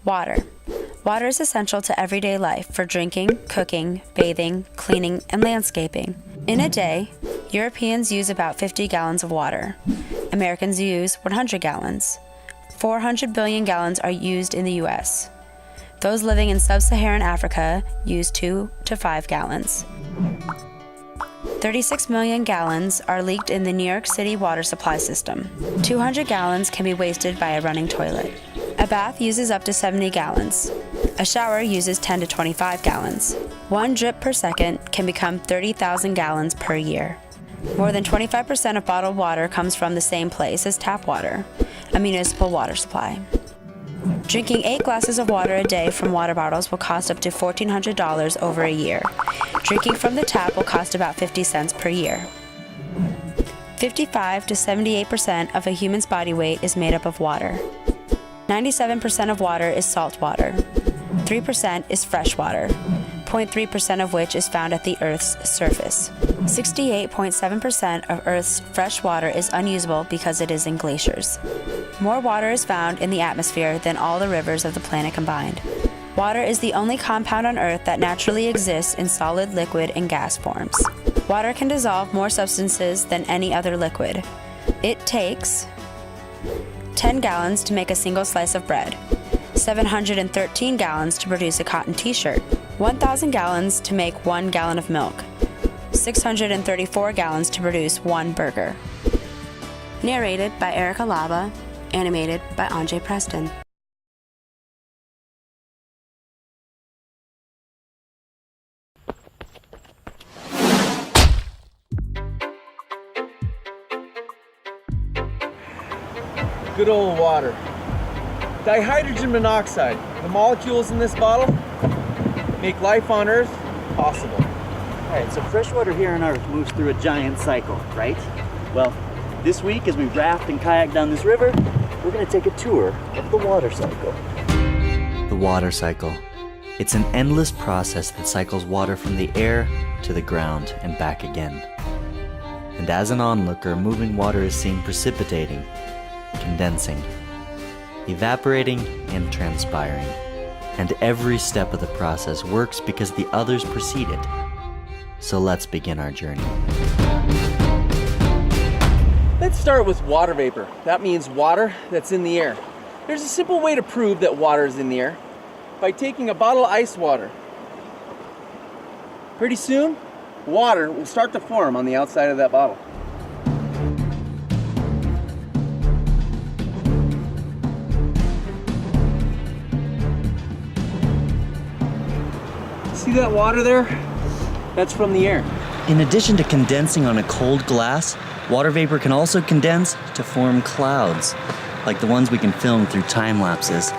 Water. Water is essential to everyday life for drinking, cooking, bathing, cleaning, and landscaping. In a day, Europeans use about 50 gallons of water. Americans use 100 gallons. 400 billion gallons are used in the U.S. Those living in sub-Saharan Africa use 2 to 5 gallons. 36 million gallons are leaked in the New York City water supply system. 200 gallons can be wasted by a running toilet. A bath uses up to 70 gallons. A shower uses 10 to 25 gallons. 1 drip per second can become 30,000 gallons per year. More than 25% of bottled water comes from the same place as tap water, a municipal water supply. Drinking 8 glasses of water a day from water bottles will cost up to $1,400 over a year. Drinking from the tap will cost about 50 cents per year. 55 to 78% of a human's body weight is made up of water. 97% of water is salt water. 3% is fresh water, 0.3% of which is found at the Earth's surface. 68.7% of Earth's fresh water is unusable because it is in glaciers. More water is found in the atmosphere than all the rivers of the planet combined. Water is the only compound on Earth that naturally exists in solid, liquid, and gas forms. Water can dissolve more substances than any other liquid. It takes 10 gallons to make a single slice of bread, 713 gallons to produce a cotton t-shirt, 1,000 gallons to make 1 gallon of milk, 634 gallons to produce 1 burger. Narrated by Erica Laba, animated by Anjay Preston. Good old water. Dihydrogen monoxide, the molecules in this bottle, make life on Earth possible. All right, so fresh water here on Earth moves through a giant cycle, right? Well, this week as we raft and kayak down this river, we're gonna take a tour of the water cycle. The water cycle. It's an endless process that cycles water from the air to the ground and back again. And as an onlooker, moving water is seen precipitating, condensing, evaporating, and transpiring. And every step of the process works because the others precede it. So let's begin our journey. Let's start with water vapor. That means water that's in the air. There's a simple way to prove that water is in the air by taking a bottle of ice water. Pretty soon, water will start to form on the outside of that bottle. See that water there? That's from the air. In addition to condensing on a cold glass, water vapor can also condense to form clouds, like the ones we can film through time lapses.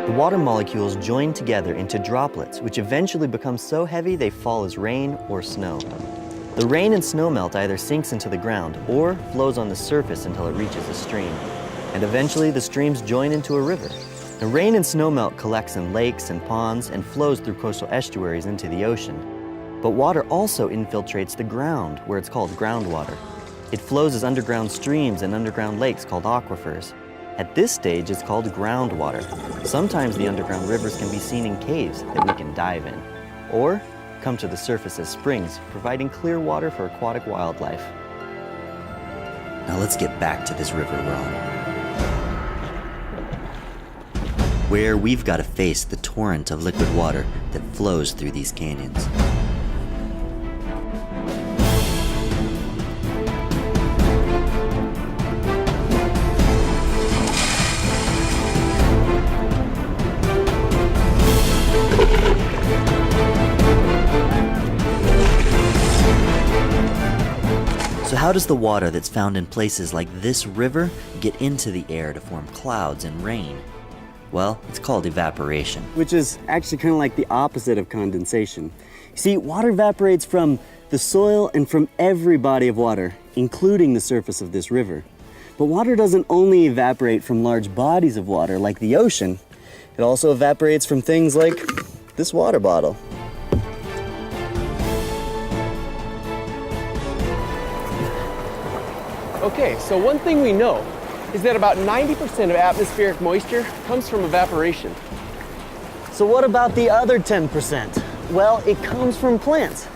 The water molecules join together into droplets, which eventually become so heavy they fall as rain or snow. The rain and snow melt either sinks into the ground or flows on the surface until it reaches a stream. And eventually the streams join into a river. The rain and snow melt collects in lakes and ponds and flows through coastal estuaries into the ocean. But water also infiltrates the ground, where it's called groundwater. It flows as underground streams and underground lakes called aquifers. At this stage, it's called groundwater. Sometimes the underground rivers can be seen in caves that we can dive in, or come to the surface as springs, providing clear water for aquatic wildlife. Now let's get back to this river we're on, where we've got to face the torrent of liquid water that flows through these canyons. So how does the water that's found in places like this river get into the air to form clouds and rain? Well, it's called evaporation. Which is actually kind of like the opposite of condensation. You see, water evaporates from the soil and from every body of water, including the surface of this river. But water doesn't only evaporate from large bodies of water like the ocean. It also evaporates from things like this water bottle. Okay, so one thing we know is that about 90% of atmospheric moisture comes from evaporation. So what about the other 10%? Well, it comes from plants,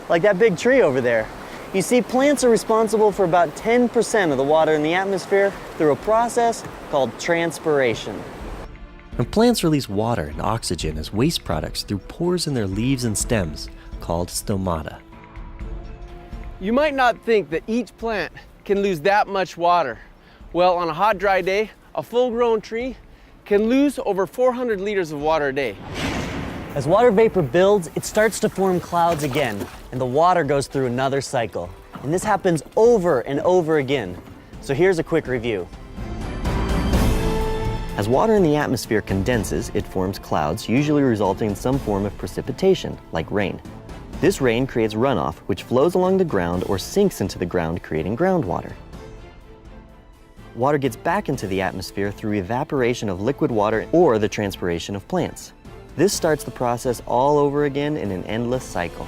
like that big tree over there. You see, plants are responsible for about 10% of the water in the atmosphere through a process called transpiration. And plants release water and oxygen as waste products through pores in their leaves and stems, called stomata. You might not think that each plant can lose that much water. Well, on a hot, dry day, a full-grown tree can lose over 400 liters of water a day. As water vapor builds, it starts to form clouds again, and the water goes through another cycle. And this happens over and over again. So here's a quick review. As water in the atmosphere condenses, it forms clouds, usually resulting in some form of precipitation, like rain. This rain creates runoff, which flows along the ground or sinks into the ground, creating groundwater. Water gets back into the atmosphere through evaporation of liquid water or the transpiration of plants. This starts the process all over again in an endless cycle.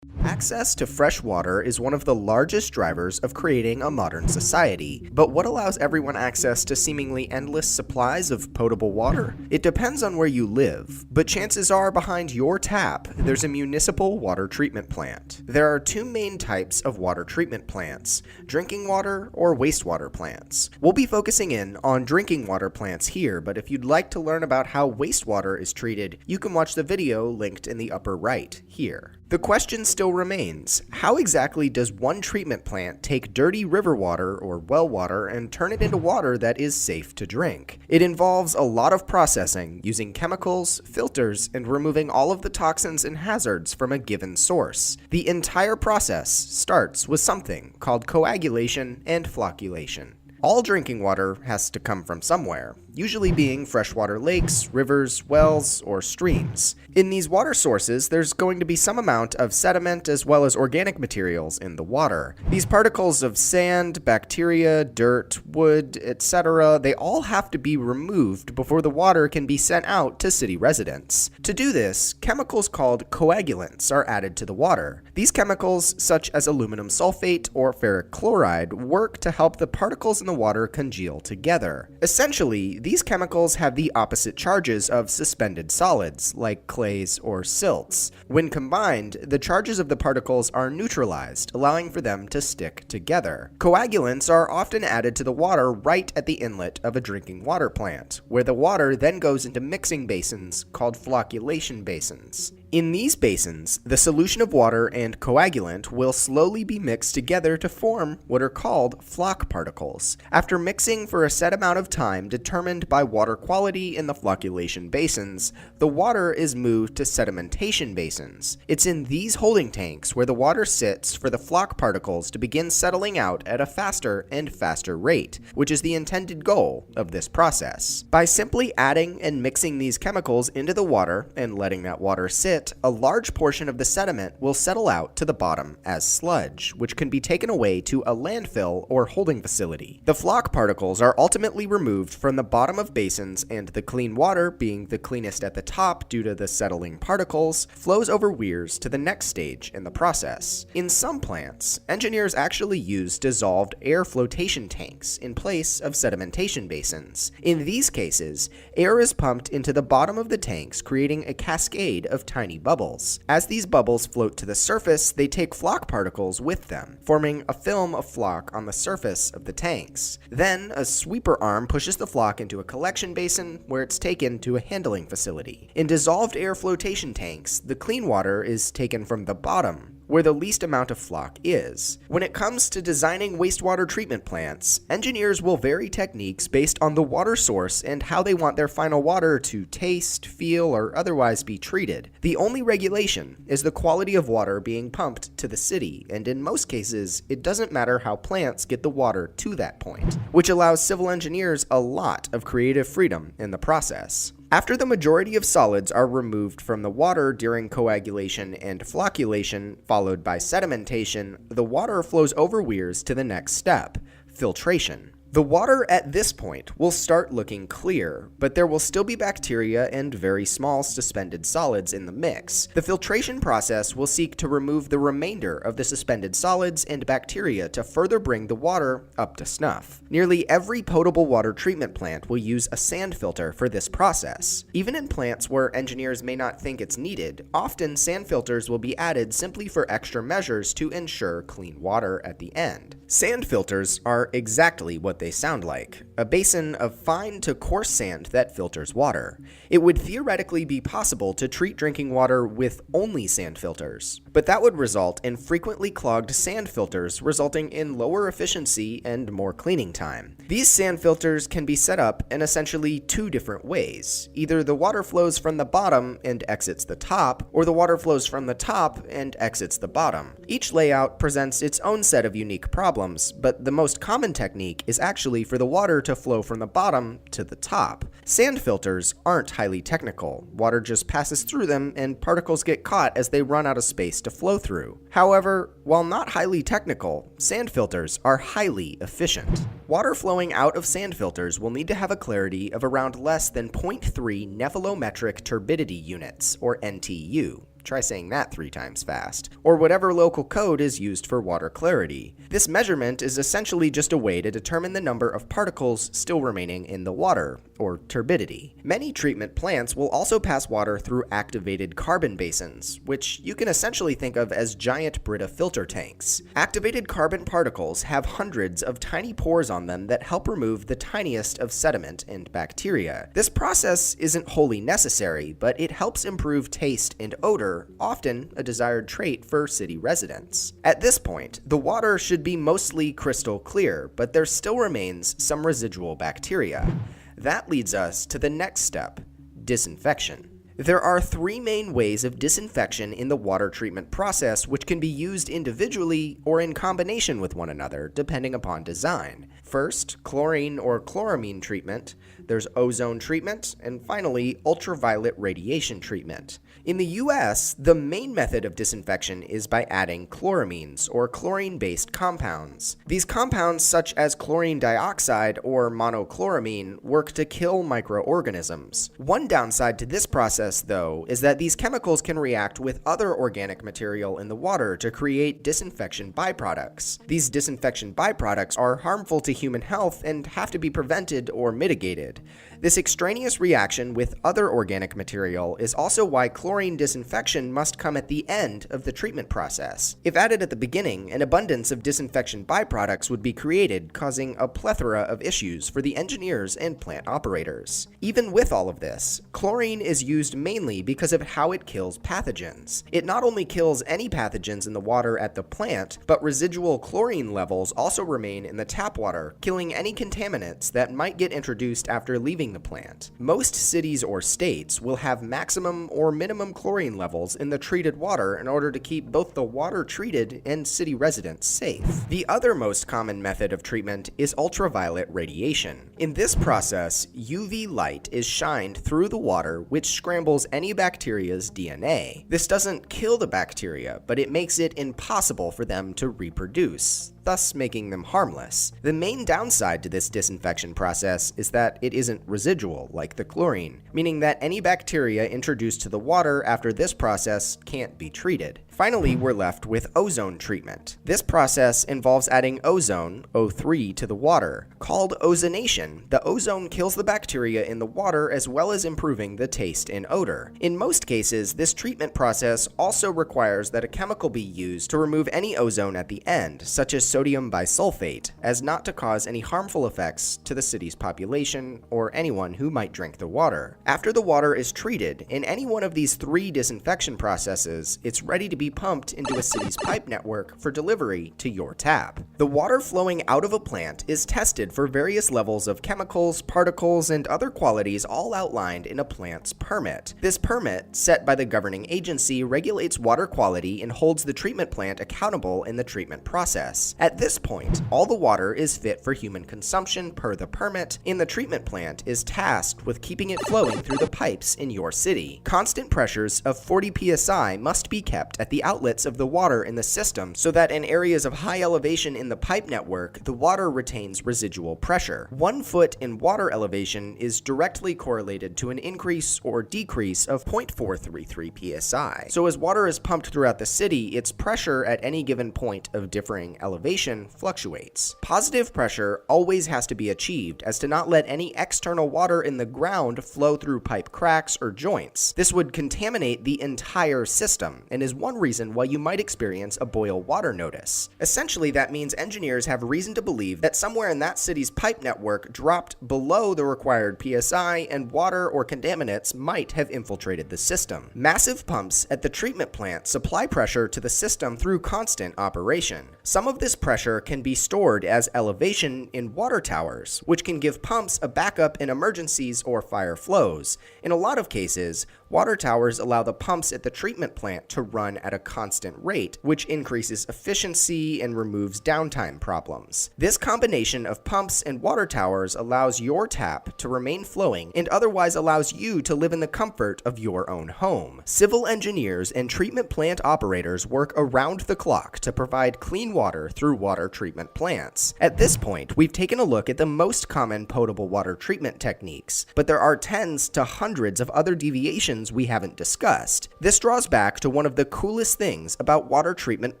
Access to fresh water is one of the largest drivers of creating a modern society. But what allows everyone access to seemingly endless supplies of potable water? It depends on where you live, but chances are behind your tap, there's a municipal water treatment plant. There are two main types of water treatment plants: drinking water or wastewater plants. We'll be focusing in on drinking water plants here, but if you'd like to learn about how wastewater is treated, you can watch the video linked in the upper right here. The question still remains, how exactly does one treatment plant take dirty river water or well water and turn it into water that is safe to drink? It involves a lot of processing, using chemicals, filters, and removing all of the toxins and hazards from a given source. The entire process starts with something called coagulation and flocculation. All drinking water has to come from somewhere, usually being freshwater lakes, rivers, wells, or streams. In these water sources, there's going to be some amount of sediment as well as organic materials in the water. These particles of sand, bacteria, dirt, wood, etc., they all have to be removed before the water can be sent out to city residents. To do this, chemicals called coagulants are added to the water. These chemicals, such as aluminum sulfate or ferric chloride, work to help the particles in the water congeal together. Essentially, these chemicals have the opposite charges of suspended solids, like clays or silts. When combined, the charges of the particles are neutralized, allowing for them to stick together. Coagulants are often added to the water right at the inlet of a drinking water plant, where the water then goes into mixing basins called flocculation basins. In these basins, the solution of water and coagulant will slowly be mixed together to form what are called floc particles. After mixing for a set amount of time determined by water quality in the flocculation basins, the water is moved to sedimentation basins. It's in these holding tanks where the water sits for the floc particles to begin settling out at a faster and faster rate, which is the intended goal of this process. By simply adding and mixing these chemicals into the water and letting that water sit, a large portion of the sediment will settle out to the bottom as sludge, which can be taken away to a landfill or holding facility. The floc particles are ultimately removed from the bottom of basins, and the clean water, being the cleanest at the top due to the settling particles, flows over weirs to the next stage in the process. In some plants, engineers actually use dissolved air flotation tanks in place of sedimentation basins. In these cases, air is pumped into the bottom of the tanks, creating a cascade of tiny bubbles. As these bubbles float to the surface, they take floc particles with them, forming a film of floc on the surface of the tanks. Then, a sweeper arm pushes the floc into a collection basin where it's taken to a handling facility. In dissolved air flotation tanks, the clean water is taken from the bottom, where the least amount of floc is. When it comes to designing wastewater treatment plants, engineers will vary techniques based on the water source and how they want their final water to taste, feel, or otherwise be treated. The only regulation is the quality of water being pumped to the city, and in most cases, it doesn't matter how plants get the water to that point, which allows civil engineers a lot of creative freedom in the process. After the majority of solids are removed from the water during coagulation and flocculation, followed by sedimentation, the water flows over weirs to the next step, filtration. The water at this point will start looking clear, but there will still be bacteria and very small suspended solids in the mix. The filtration process will seek to remove the remainder of the suspended solids and bacteria to further bring the water up to snuff. Nearly every potable water treatment plant will use a sand filter for this process. Even in plants where engineers may not think it's needed, often sand filters will be added simply for extra measures to ensure clean water at the end. Sand filters are exactly what they sound like, a basin of fine to coarse sand that filters water. It would theoretically be possible to treat drinking water with only sand filters, but that would result in frequently clogged sand filters, resulting in lower efficiency and more cleaning time. These sand filters can be set up in essentially two different ways. Either the water flows from the bottom and exits the top, or the water flows from the top and exits the bottom. Each layout presents its own set of unique problems, but the most common technique is actually for the water to flow from the bottom to the top. Sand filters aren't highly technical. Water just passes through them and particles get caught as they run out of space to flow through. However, while not highly technical, sand filters are highly efficient. Water flowing out of sand filters will need to have a clarity of around less than 0.3 nephelometric turbidity units, or NTU. Try saying that 3 times fast. Or whatever local code is used for water clarity. This measurement is essentially just a way to determine the number of particles still remaining in the water, or turbidity. Many treatment plants will also pass water through activated carbon basins, which you can essentially think of as giant Brita filter tanks. Activated carbon particles have hundreds of tiny pores on them that help remove the tiniest of sediment and bacteria. This process isn't wholly necessary, but it helps improve taste and odor, often a desired trait for city residents. At this point, the water should be mostly crystal clear, but there still remains some residual bacteria. That leads us to the next step, disinfection. There are 3 main ways of disinfection in the water treatment process, which can be used individually or in combination with one another, depending upon design. First, chlorine or chloramine treatment, there's ozone treatment, and finally, ultraviolet radiation treatment. In the US, the main method of disinfection is by adding chloramines, or chlorine-based compounds. These compounds, such as chlorine dioxide or monochloramine, work to kill microorganisms. One downside to this process, though, is that these chemicals can react with other organic material in the water to create disinfection byproducts. These disinfection byproducts are harmful to human health and have to be prevented or mitigated. This extraneous reaction with other organic material is also why chlorine disinfection must come at the end of the treatment process. If added at the beginning, an abundance of disinfection byproducts would be created, causing a plethora of issues for the engineers and plant operators. Even with all of this, chlorine is used mainly because of how it kills pathogens. It not only kills any pathogens in the water at the plant, but residual chlorine levels also remain in the tap water, killing any contaminants that might get introduced after leaving the plant. Most cities or states will have maximum or minimum chlorine levels in the treated water in order to keep both the water treated and city residents safe. The other most common method of treatment is ultraviolet radiation. In this process, UV light is shined through the water, which scrambles any bacteria's DNA. This doesn't kill the bacteria, but it makes it impossible for them to reproduce, thus making them harmless. The main downside to this disinfection process is that it isn't residual like the chlorine, meaning that any bacteria introduced to the water after this process can't be treated. Finally, we're left with ozone treatment. This process involves adding ozone, O3, to the water. Called ozonation, the ozone kills the bacteria in the water as well as improving the taste and odor. In most cases, this treatment process also requires that a chemical be used to remove any ozone at the end, such as sodium bisulfate, as not to cause any harmful effects to the city's population or anyone who might drink the water. After the water is treated, in any one of these 3 disinfection processes, it's ready to be be pumped into a city's pipe network for delivery to your tap. The water flowing out of a plant is tested for various levels of chemicals, particles, and other qualities all outlined in a plant's permit. This permit, set by the governing agency, regulates water quality and holds the treatment plant accountable in the treatment process. At this point, all the water is fit for human consumption per the permit, and the treatment plant is tasked with keeping it flowing through the pipes in your city. Constant pressures of 40 psi must be kept at the outlets of the water in the system so that in areas of high elevation in the pipe network, the water retains residual pressure. 1 foot in water elevation is directly correlated to an increase or decrease of 0.433 psi. So as water is pumped throughout the city, its pressure at any given point of differing elevation fluctuates. Positive pressure always has to be achieved as to not let any external water in the ground flow through pipe cracks or joints. This would contaminate the entire system and is one reason why you might experience a boil water notice. Essentially, that means engineers have reason to believe that somewhere in that city's pipe network dropped below the required psi and water or contaminants might have infiltrated the system. Massive pumps at the treatment plant supply pressure to the system through constant operation. Some of this pressure can be stored as elevation in water towers, which can give pumps a backup in emergencies or fire flows. In a lot of cases, water towers allow the pumps at the treatment plant to run at a constant rate, which increases efficiency and removes downtime problems. This combination of pumps and water towers allows your tap to remain flowing and otherwise allows you to live in the comfort of your own home. Civil engineers and treatment plant operators work around the clock to provide clean water through water treatment plants. At this point, we've taken a look at the most common potable water treatment techniques, but there are tens to hundreds of other deviations we haven't discussed. This draws back to one of the coolest things about water treatment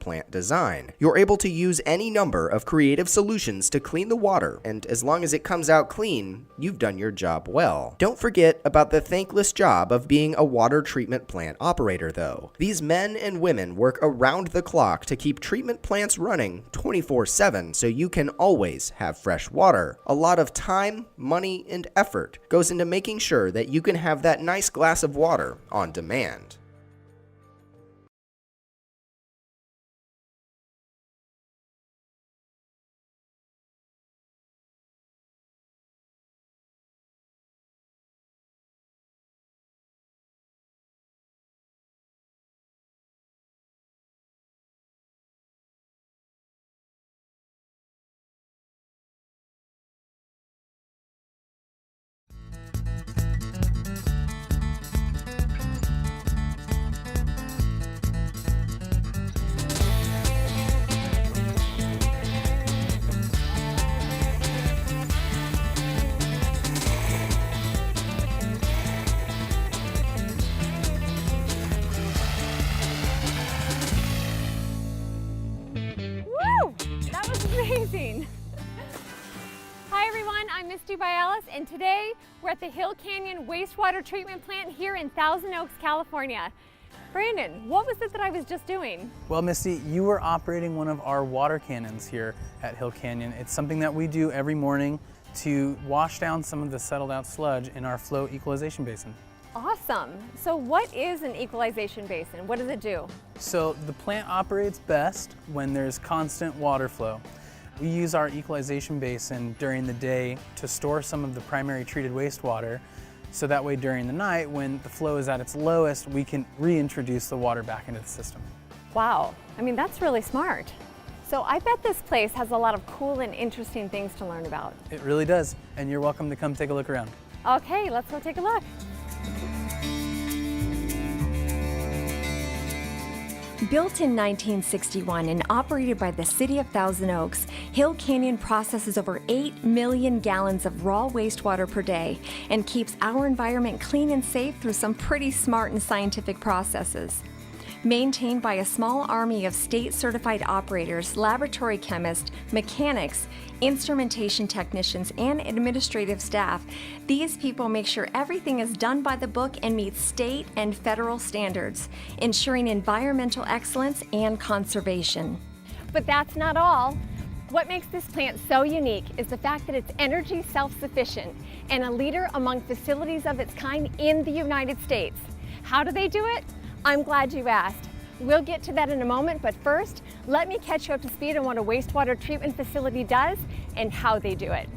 plant design. You're able to use any number of creative solutions to clean the water, and as long as it comes out clean, you've done your job well. Don't forget about the thankless job of being a water treatment plant operator, though. These men and women work around the clock to keep treatment plants running 24/7 so you can always have fresh water. A lot of time, money, and effort goes into making sure that you can have that nice glass of water on demand. Amazing. Hi everyone, I'm Misty Bialis, and today we're at the Hill Canyon Wastewater Treatment Plant here in Thousand Oaks, California. Brandon, what was it that I was just doing? Well, Misty, you were operating one of our water cannons here at Hill Canyon. It's something that we do every morning to wash down some of the settled out sludge in our flow equalization basin. Awesome. So what is an equalization basin? What does it do? So the plant operates best when there's constant water flow. We use our equalization basin during the day to store some of the primary treated wastewater, so that way during the night, when the flow is at its lowest, we can reintroduce the water back into the system. Wow, I mean, that's really smart. So I bet this place has a lot of cool and interesting things to learn about. It really does, and you're welcome to come take a look around. Okay, let's go take a look. Built in 1961 and operated by the City of Thousand Oaks, Hill Canyon processes over 8 million gallons of raw wastewater per day and keeps our environment clean and safe through some pretty smart and scientific processes. Maintained by a small army of state-certified operators, laboratory chemists, mechanics, instrumentation technicians, and administrative staff, these people make sure everything is done by the book and meets state and federal standards, ensuring environmental excellence and conservation. But that's not all. What makes this plant so unique is the fact that it's energy self-sufficient and a leader among facilities of its kind in the United States. How do they do it? I'm glad you asked. We'll get to that in a moment, but first, let me catch you up to speed on what a wastewater treatment facility does and how they do it.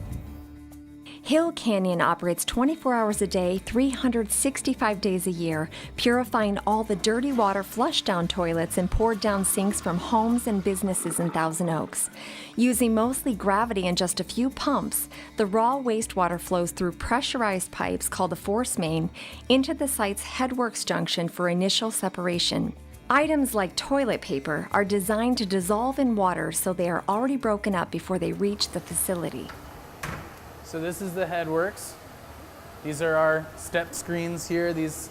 Hill Canyon operates 24 hours a day, 365 days a year, purifying all the dirty water flushed down toilets and poured down sinks from homes and businesses in Thousand Oaks. Using mostly gravity and just a few pumps, the raw wastewater flows through pressurized pipes called a force main into the site's headworks junction for initial separation. Items like toilet paper are designed to dissolve in water so they are already broken up before they reach the facility. So this is the headworks. These are our step screens here. These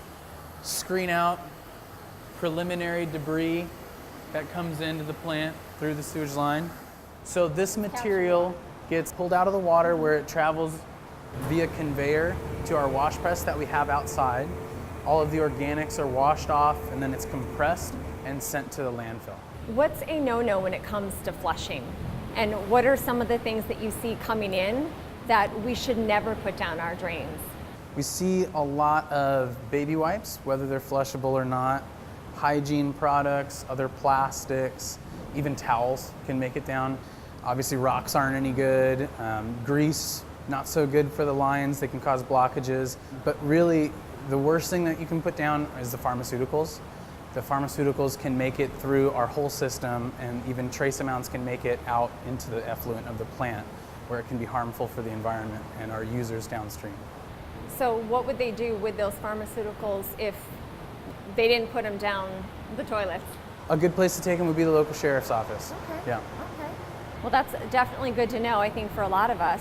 screen out preliminary debris that comes into the plant through the sewage line. So this material gets pulled out of the water where it travels via conveyor to our wash press that we have outside. All of the organics are washed off and then it's compressed and sent to the landfill. What's a no-no when it comes to flushing? And what are some of the things that you see coming in that we should never put down our drains? We see a lot of baby wipes, whether they're flushable or not, hygiene products, other plastics, even towels can make it down. Obviously rocks aren't any good, grease, not so good for the lines, they can cause blockages. But really, the worst thing that you can put down is the pharmaceuticals. The pharmaceuticals can make it through our whole system, and even trace amounts can make it out into the effluent of the plant, where it can be harmful for the environment and our users downstream. So what would they do with those pharmaceuticals if they didn't put them down the toilets? A good place to take them would be the local sheriff's office. Okay. Yeah. Okay. Well, that's definitely good to know, I think, for a lot of us.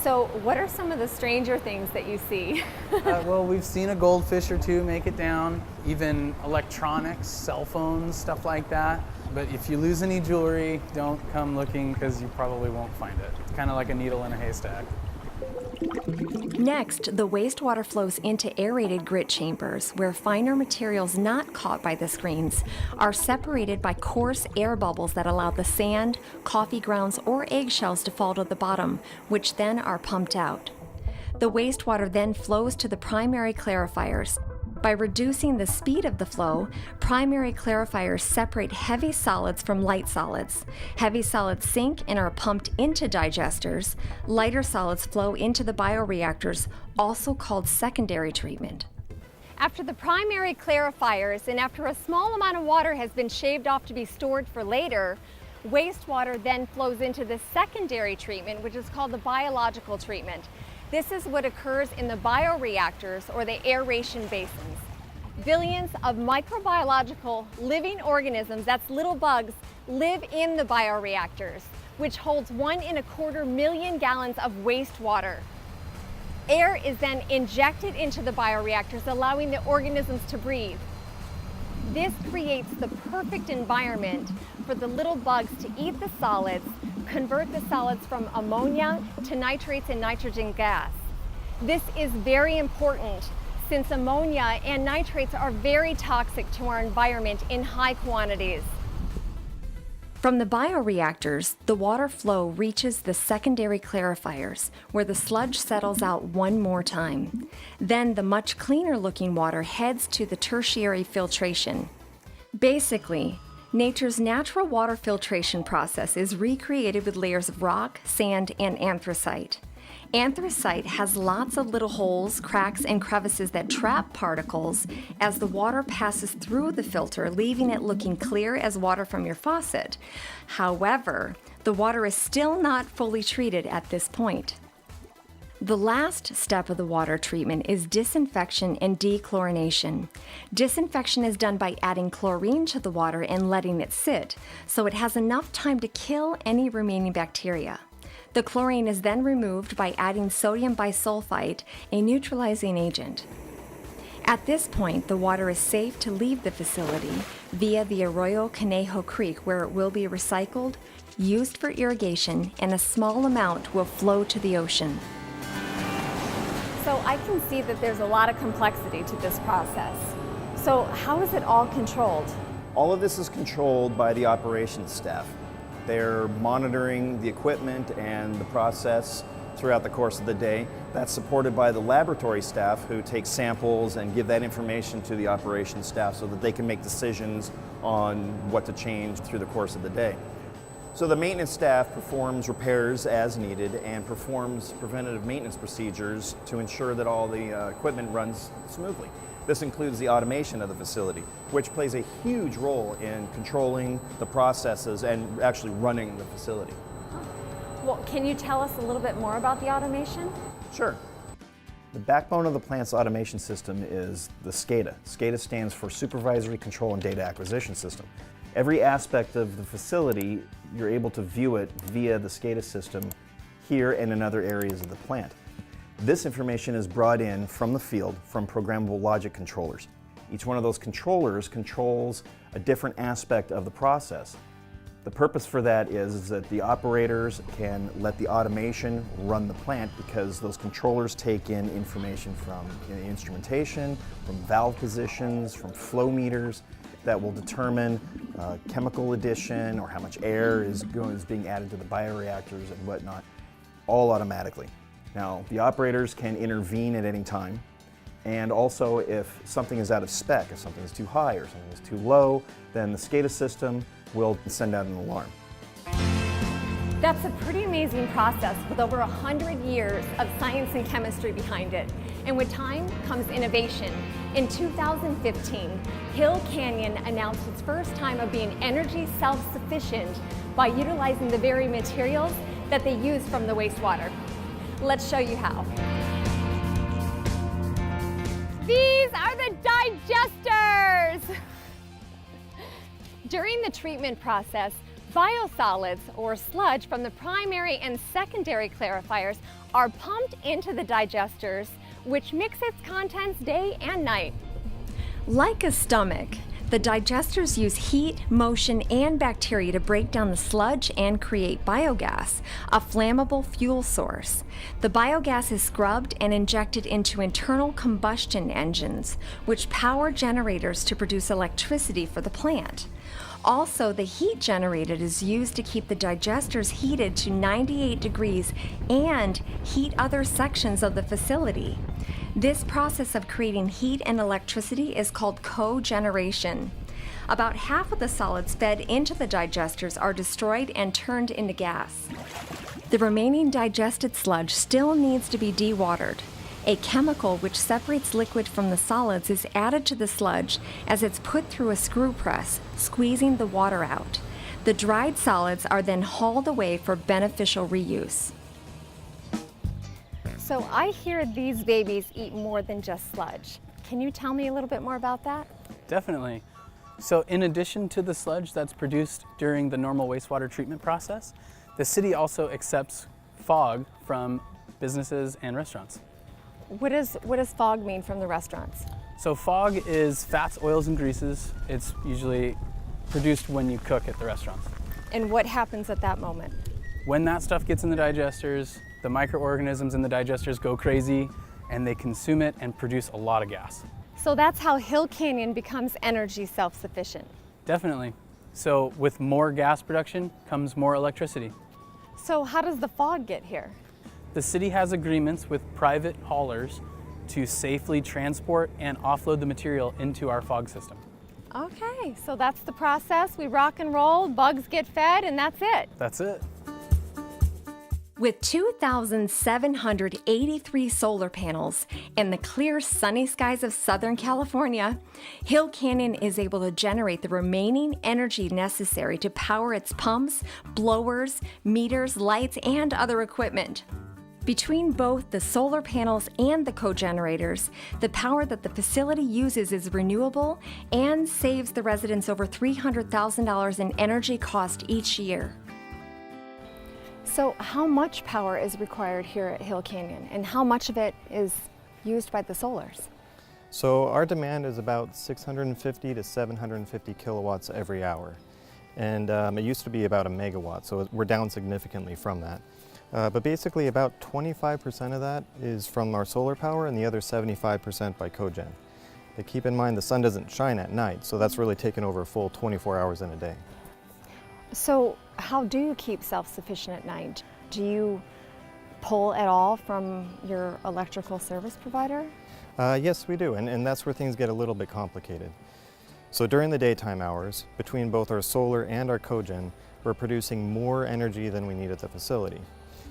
So what are some of the stranger things that you see? Well, we've seen a goldfish or two make it down, even electronics, cell phones, stuff like that. But if you lose any jewelry, don't come looking because you probably won't find it. It's kind of like a needle in a haystack. Next, the wastewater flows into aerated grit chambers, where finer materials not caught by the screens are separated by coarse air bubbles that allow the sand, coffee grounds, or eggshells to fall to the bottom, which then are pumped out. The wastewater then flows to the primary clarifiers. By reducing the speed of the flow, primary clarifiers separate heavy solids from light solids. Heavy solids sink and are pumped into digesters. Lighter solids flow into the bioreactors, also called secondary treatment. After the primary clarifiers and after a small amount of water has been shaved off to be stored for later, wastewater then flows into the secondary treatment, which is called the biological treatment. This is what occurs in the bioreactors, or the aeration basins. Billions of microbiological living organisms, that's little bugs, live in the bioreactors, which holds 1.25 million gallons of wastewater. Air is then injected into the bioreactors, allowing the organisms to breathe. This creates the perfect environment for the little bugs to eat the solids, convert the solids from ammonia to nitrates and nitrogen gas. This is very important since ammonia and nitrates are very toxic to our environment in high quantities. From the bioreactors, the water flow reaches the secondary clarifiers, where the sludge settles out one more time. Then the much cleaner looking water heads to the tertiary filtration. Basically, nature's natural water filtration process is recreated with layers of rock, sand, and anthracite. Anthracite has lots of little holes, cracks, and crevices that trap particles as the water passes through the filter, leaving it looking clear as water from your faucet. However, the water is still not fully treated at this point. The last step of the water treatment is disinfection and dechlorination. Disinfection is done by adding chlorine to the water and letting it sit, so it has enough time to kill any remaining bacteria. The chlorine is then removed by adding sodium bisulfite, a neutralizing agent. At this point, the water is safe to leave the facility via the Arroyo Conejo Creek, where it will be recycled, used for irrigation, and a small amount will flow to the ocean. So I can see that there's a lot of complexity to this process. So how is it all controlled? All of this is controlled by the operations staff. They're monitoring the equipment and the process throughout the course of the day. That's supported by the laboratory staff who take samples and give that information to the operations staff so that they can make decisions on what to change through the course of the day. So the maintenance staff performs repairs as needed and performs preventative maintenance procedures to ensure that all the equipment runs smoothly. This includes the automation of the facility, which plays a huge role in controlling the processes and actually running the facility. Well, can you tell us a little bit more about the automation? Sure. The backbone of the plant's automation system is the SCADA. SCADA stands for Supervisory Control and Data Acquisition System. Every aspect of the facility, you're able to view it via the SCADA system here and in other areas of the plant. This information is brought in from the field from programmable logic controllers. Each one of those controllers controls a different aspect of the process. The purpose for that is that the operators can let the automation run the plant because those controllers take in information from instrumentation, from valve positions, from flow meters that will determine chemical addition or how much air is being added to the bioreactors and whatnot, all automatically. Now, the operators can intervene at any time, and also if something is out of spec, if something is too high or something is too low, then the SCADA system will send out an alarm. That's a pretty amazing process with over 100 years of science and chemistry behind it. And with time comes innovation. In 2015, Hill Canyon announced its first time of being energy self-sufficient by utilizing the very materials that they use from the wastewater. Let's show you how. These are the digesters! During the treatment process, biosolids or sludge from the primary and secondary clarifiers are pumped into the digesters, which mix its contents day and night. Like a stomach, the digesters use heat, motion, and bacteria to break down the sludge and create biogas, a flammable fuel source. The biogas is scrubbed and injected into internal combustion engines, which power generators to produce electricity for the plant. Also, the heat generated is used to keep the digesters heated to 98 degrees and heat other sections of the facility. This process of creating heat and electricity is called cogeneration. About half of the solids fed into the digesters are destroyed and turned into gas. The remaining digested sludge still needs to be dewatered. A chemical which separates liquid from the solids is added to the sludge as it's put through a screw press, squeezing the water out. The dried solids are then hauled away for beneficial reuse. So I hear these babies eat more than just sludge. Can you tell me a little bit more about that? Definitely. So in addition to the sludge that's produced during the normal wastewater treatment process, the city also accepts fog from businesses and restaurants. What does fog mean from the restaurants? So fog is fats, oils, and greases. It's usually produced when you cook at the restaurants. And what happens at that moment? When that stuff gets in the digesters, the microorganisms in the digesters go crazy and they consume it and produce a lot of gas. So that's how Hill Canyon becomes energy self-sufficient. Definitely. So with more gas production comes more electricity. So how does the fog get here? The city has agreements with private haulers to safely transport and offload the material into our fog system. Okay, so that's the process. We rock and roll, bugs get fed, and that's it. That's it. With 2,783 solar panels and the clear sunny skies of Southern California, Hill Canyon is able to generate the remaining energy necessary to power its pumps, blowers, meters, lights, and other equipment. Between both the solar panels and the cogenerators, the power that the facility uses is renewable and saves the residents over $300,000 in energy cost each year. So how much power is required here at Hill Canyon, and how much of it is used by the solars? So our demand is about 650 to 750 kilowatts every hour. And it used to be about a megawatt, so we're down significantly from that. But basically about 25% of that is from our solar power and the other 75% by cogen. But keep in mind the sun doesn't shine at night, so that's really taken over a full 24 hours in a day. So how do you keep self-sufficient at night? Do you pull at all from your electrical service provider? Yes, we do, and that's where things get a little bit complicated. So during the daytime hours, between both our solar and our cogen, we're producing more energy than we need at the facility.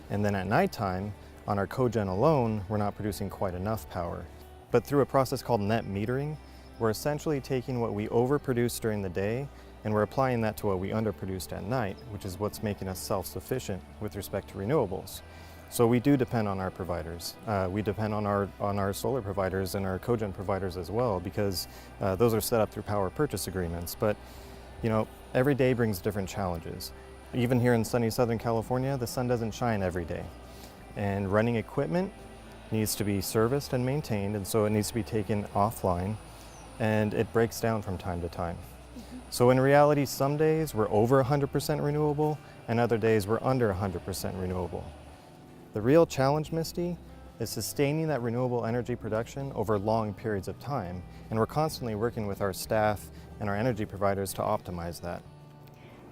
And then at nighttime, on our cogen alone, we're not producing quite enough power. But through a process called net metering, we're essentially taking what we overproduce during the day and we're applying that to what we underproduced at night, which is what's making us self-sufficient with respect to renewables. So we do depend on our providers. We depend on our solar providers and our cogen providers as well, because those are set up through power purchase agreements. But you know, every day brings different challenges. Even here in sunny Southern California, the sun doesn't shine every day. And running equipment needs to be serviced and maintained, and so it needs to be taken offline, and it breaks down from time to time. So in reality, some days we're over 100% renewable, and other days we're under 100% renewable. The real challenge, Misty, is sustaining that renewable energy production over long periods of time, and we're constantly working with our staff and our energy providers to optimize that.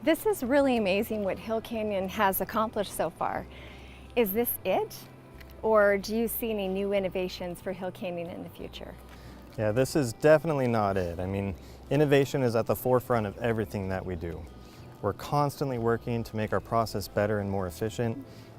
This is really amazing what Hill Canyon has accomplished so far. Is this it? Or do you see any new innovations for Hill Canyon in the future? Yeah, this is definitely not it. I mean, innovation is at the forefront of everything that we do. We're constantly working to make our process better and more efficient,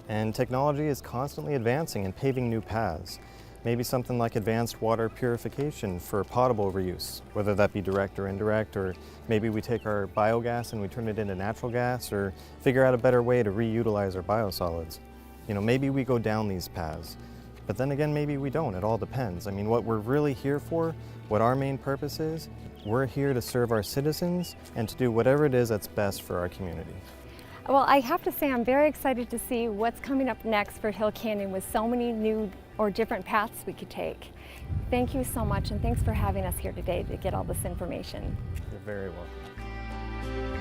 and technology is constantly advancing and paving new paths. Maybe something like advanced water purification for potable reuse, whether that be direct or indirect, or maybe we take our biogas and we turn it into natural gas, or figure out a better way to reutilize our biosolids. You know, maybe we go down these paths, but then again, maybe we don't. It all depends. I mean, what we're really here for, what our main purpose is, we're here to serve our citizens and to do whatever it is that's best for our community. Well, I have to say I'm very excited to see what's coming up next for Hill Canyon with so many new or different paths we could take. Thank you so much, and thanks for having us here today to get all this information. You're very welcome.